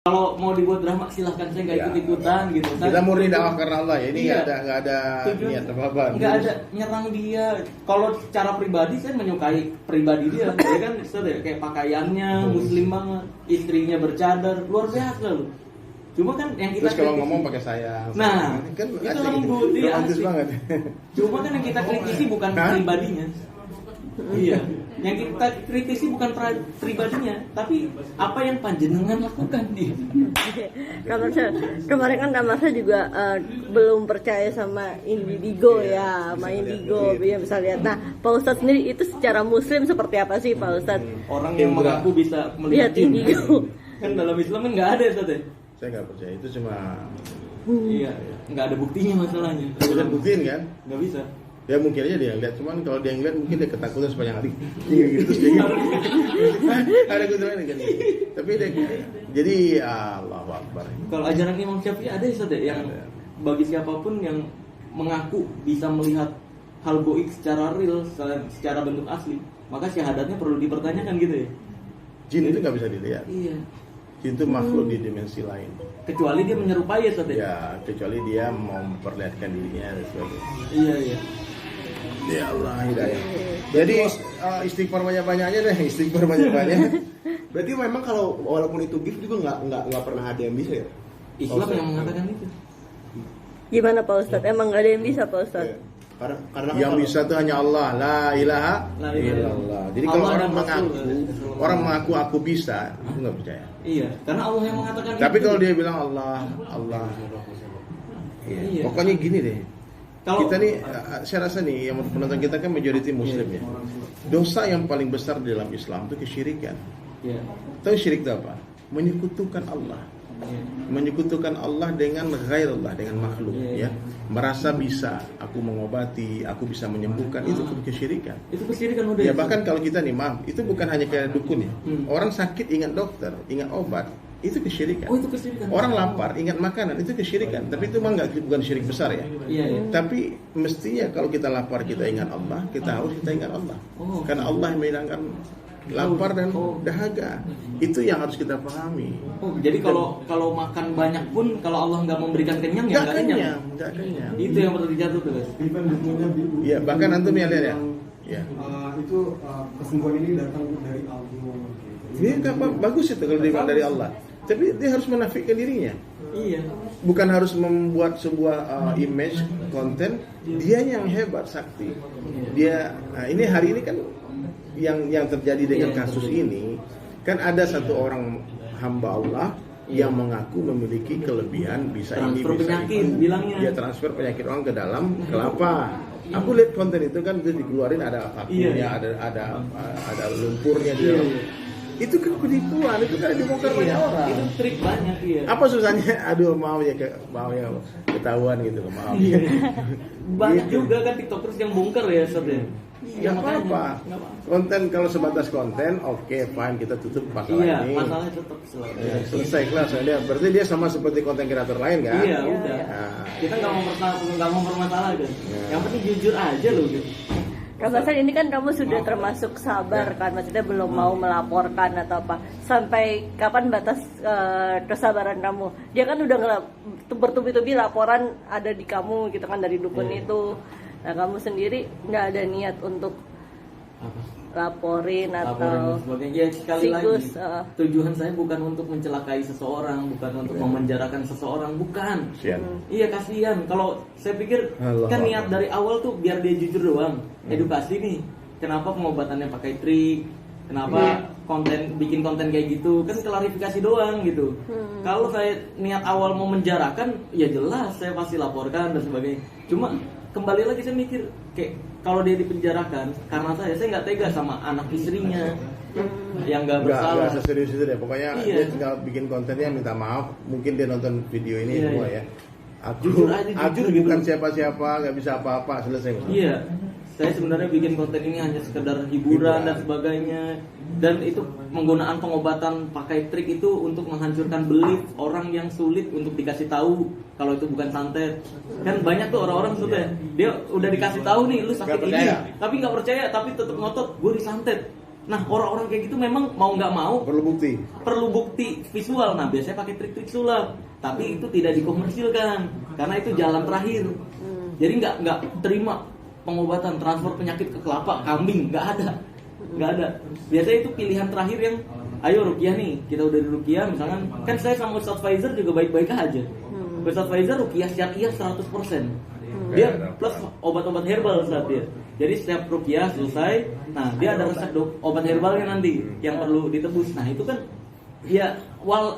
Kalau mau dibuat drama silahkan, saya nggak ikut-ikutan gitu. Kita murni dakwah karena Allah ya. Ini Iya. nggak ada niat apa-apa. Nggak ada nyerang dia. Kalau secara pribadi saya menyukai pribadi dia. Dia kan kayak pakaiannya muslim banget, istrinya bercadar, luar biasa loh. Cuma kan yang kita Terus kalau ngomong pakai sayang. Nah, kan itu lembut, iya, romantis asik. banget. Cuma kan yang kita kritisi bukan pribadinya. Iya, yang kita kritisi bukan pribadinya, tapi apa yang panjenengan lakukan dia. Kalau kemarin kan Tamasya juga belum percaya sama Indigo ya, sama Indigo, ya bisa lihat. Nah, Pak Ustadz sendiri itu secara Muslim seperti apa sih Pak Ustadz? Orang yang mengaku bisa melihat Lihat Indigo. Kan dalam Islam kan nggak ada Ustaz ya. Saya nggak percaya, itu cuma Iya, nggak ada buktinya masalahnya. bisa buktiin kan? Nggak bisa. Ya mungkin aja dia lihat, cuman kalau dia ngeliat mungkin dia ketakutan sepanjang hari. Gitu terus dia gitu. Ada kuturan kan. Tapi dia jadi Allahu Akbar. Kalau ajaran Imam Syafi'i ada Ustaz ya, yang bagi siapapun yang mengaku bisa melihat hal goib secara real, secara bentuk asli, maka syahadatnya perlu dipertanyakan gitu ya. Jin itu nggak bisa dilihat. Iya. Jin itu makhluk di dimensi lain. Kecuali dia menyerupai ya Ustaz ya. Ya, kecuali dia mau memperlihatkan dirinya dan sebagainya. Iya iya. Ya Allah, hidayah. Jadi istighfar banyak-banyaknya deh, istighfar banyak-banyak. Berarti memang kalau walaupun itu gift juga nggak pernah ada yang bisa ya? Islam yang mengatakan itu. Gimana Pak Ustadz? Emang gak ada yang bisa Pak Ustadz? Karena Yang kalau- bisa tuh hanya Allah, la ilaha La ilaha illallah. Jadi kalau Allah orang dan Rasul. orang mengaku aku bisa, aku nggak percaya. Iya, karena Allah yang mengatakan Tapi itu. kalau dia bilang Allah, Iya. pokoknya gini deh. Kalau- Kita nih, saya rasa nih yang penonton kita kan majority Muslim ya. Dosa yang paling besar di dalam Islam itu kesyirikan. Iya. Tahu syirik itu apa? Menyekutukan Allah. Iya. Menyekutukan Allah dengan ghairullah, dengan makhluk Iya. ya. Merasa bisa aku mengobati, aku bisa menyembuhkan, itu kesyirikan. Itu kesyirikan udah. Ya bahkan kalau kita nih maaf, itu bukan hanya kayak dukun ya. Hmm. Orang sakit ingat dokter, ingat obat, itu kesyirikan. Oh, itu kesyirikan. Orang lapar ingat makanan, itu kesyirikan. Tapi itu mah bukan syirik besar ya. Iya, iya. Tapi mestinya kalau kita lapar kita ingat Allah, kita harus kita ingat Allah. Oh. Karena Allah yang menghilangkan lapar dan Oh. dahaga. Itu yang harus kita pahami. Oh, jadi kalau makan banyak pun kalau Allah nggak memberikan kenyang ya nggak kenyang. Nggak kenyang. Itu yang perlu dijatuh tuh guys. Even bukunya Ya bahkan antum ya lihat ya. Ya. itu kesembuhan ini datang dari Allah. Ini nggak bagus itu kalau dia dari Allah. Tapi dia harus menafikan dirinya. Iya. Bukan harus membuat sebuah image konten, dia yang hebat sakti. Dia ini hari ini kan yang terjadi dengan kasus ini kan ada satu orang hamba Allah yang mengaku memiliki kelebihan bisa ini Transfer bisa penyakit, itu. bilangnya. Dia transfer penyakit orang ke dalam kelapa. Aku lihat konten itu kan itu dikeluarin ada vakumnya, Iya. ada lumpurnya di dalam. Itu kan penipuan, itu kan dibongkar banyak orang. Itu trik banyak iya. Apa susahnya? Aduh mau ya ketahuan gitu, maaf. Iya. Banyak Gitu. juga kan tiktokers yang bongkar ya Ustaz ya. Nggak apa-apa. Konten kalau sebatas konten, oke, fine, kita tutup masalah Iya, ini. masalahnya tetap selalu. Ya, selesai kelas. Dia berarti dia sama seperti konten kreator lain kan? Iya, udah. Nah, Kita nggak mau permasalahan kan. Yang penting jujur aja loh gitu. Kak Hasan, ini kan kamu sudah termasuk sabar kan, maksudnya belum mau melaporkan atau apa. Sampai kapan batas kesabaran kamu? Dia kan udah bertubi-tubi laporan ada di kamu gitu kan dari dukun itu. Nah kamu sendiri nggak ada niat untuk Apa? laporin Laporan atau dan sebagainya. Ya, sekali siklus, lagi tujuan saya bukan untuk mencelakai seseorang, bukan untuk memenjarakan seseorang, bukan. kasihan. Iya kasihan. Kalau saya pikir Allah kan niat Allah. dari awal tuh biar dia jujur doang, edukasi nih. Kenapa pengobatannya pakai trik? Kenapa bikin konten kayak gitu? Kan klarifikasi doang gitu. Kalau saya niat awal mau menjarakan, ya jelas saya pasti laporkan dan sebagainya. Cuma kembali lagi saya mikir kayak kalau dia dipenjarakan karena saya nggak tega sama anak istrinya yang nggak bersalah. Nggak seserius itu deh. Pokoknya Iya. dia tinggal bikin kontennya, minta maaf. Mungkin dia nonton video ini Iya, semua iya. ya. Aku Jujur gitu. bukan siapa-siapa, nggak bisa apa-apa, selesai. Iya, saya sebenarnya bikin konten ini hanya sekedar hiburan dan sebagainya. Dan itu penggunaan pengobatan pakai trik itu untuk menghancurkan belief orang yang sulit untuk dikasih tahu kalau itu bukan santet. Kan banyak tuh orang-orang sudah dia udah dikasih tahu nih lu sakit Nggak ini, percaya. tapi nggak percaya, tapi tetap ngotot gue disantet. Nah orang-orang kayak gitu memang mau nggak mau perlu bukti visual. Nah biasanya pakai trik-trik sulap, tapi itu tidak dikomersilkan karena itu jalan terakhir. Jadi nggak terima pengobatan transfer penyakit ke kelapa kambing, nggak ada. Biasanya itu pilihan terakhir yang ayo ruqyah nih, kita udah di ruqyah misalkan, kan saya sama Ustadz Faizer juga baik-baik aja. Ustadz Faizer ruqyah syariah 100%. Dia plus obat-obat herbal saat dia. Jadi setiap ruqyah selesai, nah dia ada resep obat herbalnya nanti yang perlu ditebus. Nah itu kan ya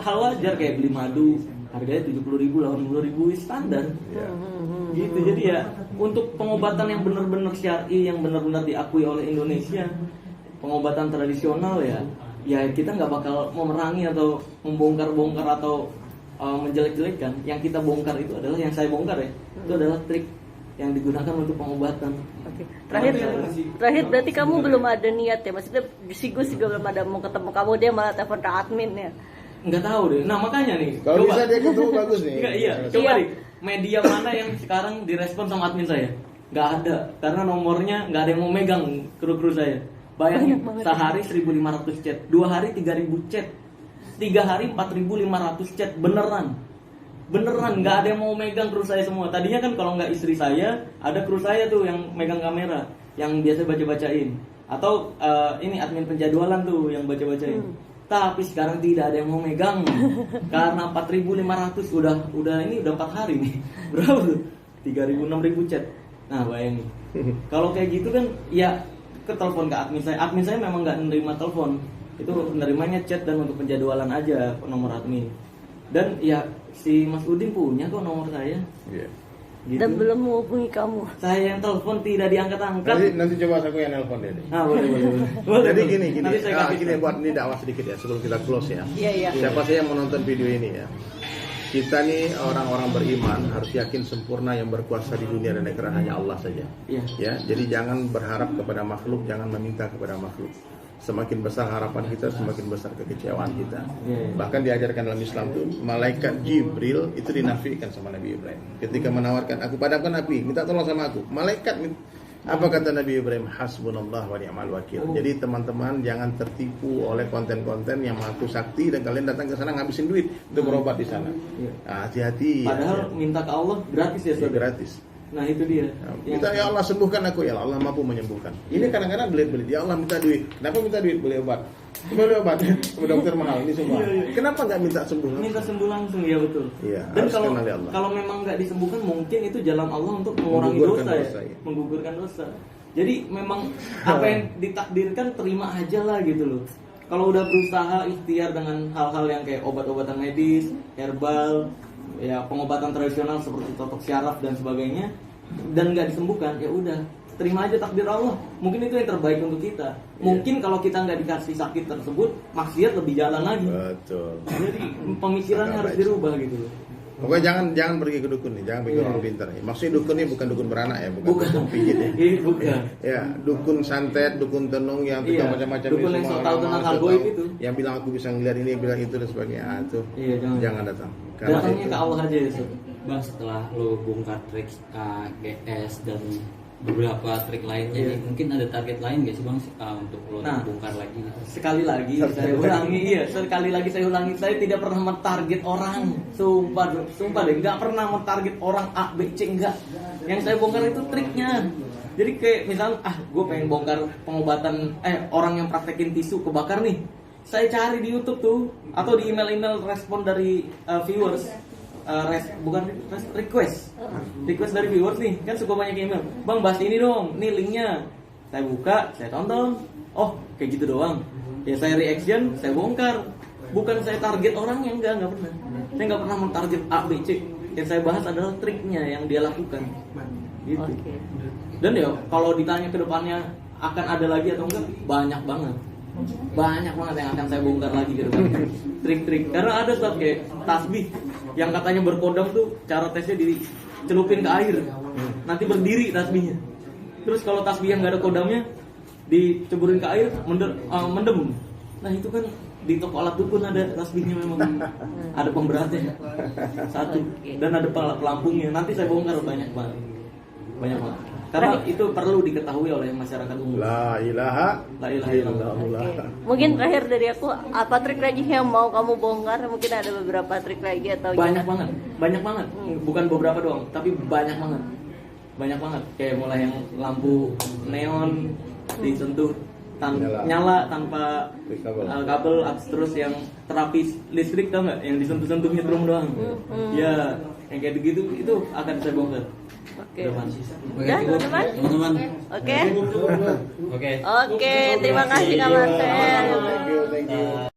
hal wajar kayak beli madu harganya 70.000, 80.000 standar. Gitu. Jadi ya untuk pengobatan yang benar-benar syar'i, yang benar-benar diakui oleh Indonesia, pengobatan tradisional ya kita nggak bakal memerangi atau membongkar-bongkar atau menjelek-jelekan. Yang kita bongkar itu adalah, yang saya bongkar ya, itu adalah trik yang digunakan untuk pengobatan. Oke. Terakhir berarti kamu belum ada niat ya, maksudnya si Gus juga belum ada mau ketemu kamu, dia malah telepon ke admin ya. Nggak tahu deh. Nah makanya nih, kalau bisa dia ketemu bagus nih. Iya, coba nih media mana yang sekarang direspon sama admin saya? Nggak ada, karena nomornya nggak ada yang mau megang kru-kru saya. Bayangin, sehari 1.500 chat, 2 hari 3.000 chat, 3 hari 4.500 chat, beneran nggak ada yang mau megang kru saya semua. Tadinya kan kalau nggak istri saya, ada kru saya tuh yang megang kamera, yang biasa baca-bacain, atau ini admin penjadwalan tuh yang baca-bacain. Tapi sekarang tidak ada yang mau megang karena 4.500 udah 4 hari nih. Berapa tuh? 3.000 6.000 chat. Nah bayangin, kalau kayak gitu kan ya ke telepon ke admin saya. Admin saya memang nggak menerima telepon, itu menerimanya chat dan untuk penjadwalan aja nomor admin. Dan ya si Mas Udin punya kok nomor saya. Gitu. Dan belum menghubungi kamu. Saya yang telepon tidak diangkat-angkat. Nanti coba aku yang nelpon dia. Nah, boleh. Jadi gini, Gini buat ini dakwah sedikit ya sebelum kita close ya. Iya. Siapa sih yang menonton video ini ya? Kita nih orang-orang beriman harus yakin sempurna yang berkuasa di dunia dan akhirat hanya Allah saja. Iya. Ya, jadi jangan berharap kepada makhluk, jangan meminta kepada makhluk. Semakin besar harapan kita, semakin besar kekecewaan kita. Bahkan diajarkan dalam Islam tuh, malaikat Jibril itu dinafikan sama Nabi Ibrahim. Ketika menawarkan, aku padamkan api, minta tolong sama aku. Malaikat, apa kata Nabi Ibrahim? Hasbunallah wa ni'mal wakil. Jadi teman-teman jangan tertipu oleh konten-konten yang mengaku sakti dan kalian datang ke sana ngabisin duit untuk berobat di sana. Nah, hati-hati. Padahal minta ke Allah gratis ya, saudara. Gratis. Nah itu dia. Kita ya Allah sembuhkan aku, ya Allah mampu menyembuhkan. Ini kadang-kadang belit-belit, ya Allah minta duit. Kenapa minta duit? Beli obat. Beli obat. Sama dokter mahal ini semua. Kenapa nggak minta sembuh? Minta sembuh langsung, ya betul. Iya, dan kalau memang nggak disembuhkan, mungkin itu jalan Allah untuk mengurangi dosa ya, menggugurkan dosa. Jadi memang apa yang ditakdirkan terima aja lah gitu loh. Kalau udah berusaha ikhtiar dengan hal-hal yang kayak obat-obatan medis, herbal, ya pengobatan tradisional seperti totok syaraf dan sebagainya, dan nggak disembuhkan, ya udah terima aja takdir Allah. Mungkin itu yang terbaik untuk kita. Mungkin kalau kita nggak dikasih sakit tersebut, maksiat lebih jalan lagi. Betul. Jadi pemikirannya harus dirubah gitu loh. Pokoknya jangan pergi ke dukun nih, jangan pergi ke orang pintar. Maksudnya dukun ini bukan dukun beranak ya, bukan dukun pijit ya. Bukan. Ya, dukun santet, dukun tenung yang tukang macam-macam dukun yang tahu tentang hal goib itu. Yang bilang aku bisa ngeliat ini, bilang itu dan sebagainya. Itu jangan datang. Datangnya ke Allah aja ya. Bang, setelah lo bongkar trik GS dan beberapa trik lainnya, mungkin ada target lain gak sih Bang untuk lo bongkar lagi? Sekali lagi saya ulangi, saya tidak pernah mentarget orang. Sumpah deh, nggak pernah mentarget orang A, B, C, enggak. Yang saya bongkar itu triknya. Jadi kayak misalnya, gue pengen bongkar pengobatan orang yang praktekin tisu kebakar nih. Saya cari di YouTube tuh atau di email-email respon dari viewers. Request dari viewers nih, kan suka banyak email, Bang bahas ini dong, nih linknya. Saya buka, saya tonton, oh kayak gitu doang. Ya saya reaction, saya bongkar. Bukan saya target orangnya, enggak pernah. Saya nggak pernah mentarget A, B, C. Yang saya bahas adalah triknya yang dia lakukan. Gitu. Dan ya kalau ditanya ke depannya akan ada lagi atau enggak, banyak banget yang akan saya bongkar lagi ke depan. Trik-trik, karena ada stuff kayak tasbih yang katanya berkodam tuh, cara tesnya dicelupin ke air, nanti berdiri tasbihnya. Terus kalau tasbih yang nggak ada kodamnya diceburin ke air, mendem. Nah itu kan di toko alat dukun ada tasbihnya, memang ada pemberatnya satu dan ada pelampungnya. Nanti saya bongkar banyak banget. Karena itu perlu diketahui oleh masyarakat umum. La ilaha La ilaha illallah. illallah. Mungkin terakhir dari aku, apa trik lagi yang mau kamu bongkar? Mungkin ada beberapa trik lagi atau Banyak banget. Bukan beberapa doang, tapi banyak banget. Banyak banget. Kayak mulai yang lampu neon disentuh nyala tanpa kabel, terus yang terapi listrik tau nggak? Yang disentuh-sentuh nyetrum doang. Ya, yang kayak gitu itu akan saya bongkar. Oke. Depan. Ya, teman-teman. Teman-teman. Oke. Oke. Oke, terima kasih Kak Marcel. Thank you.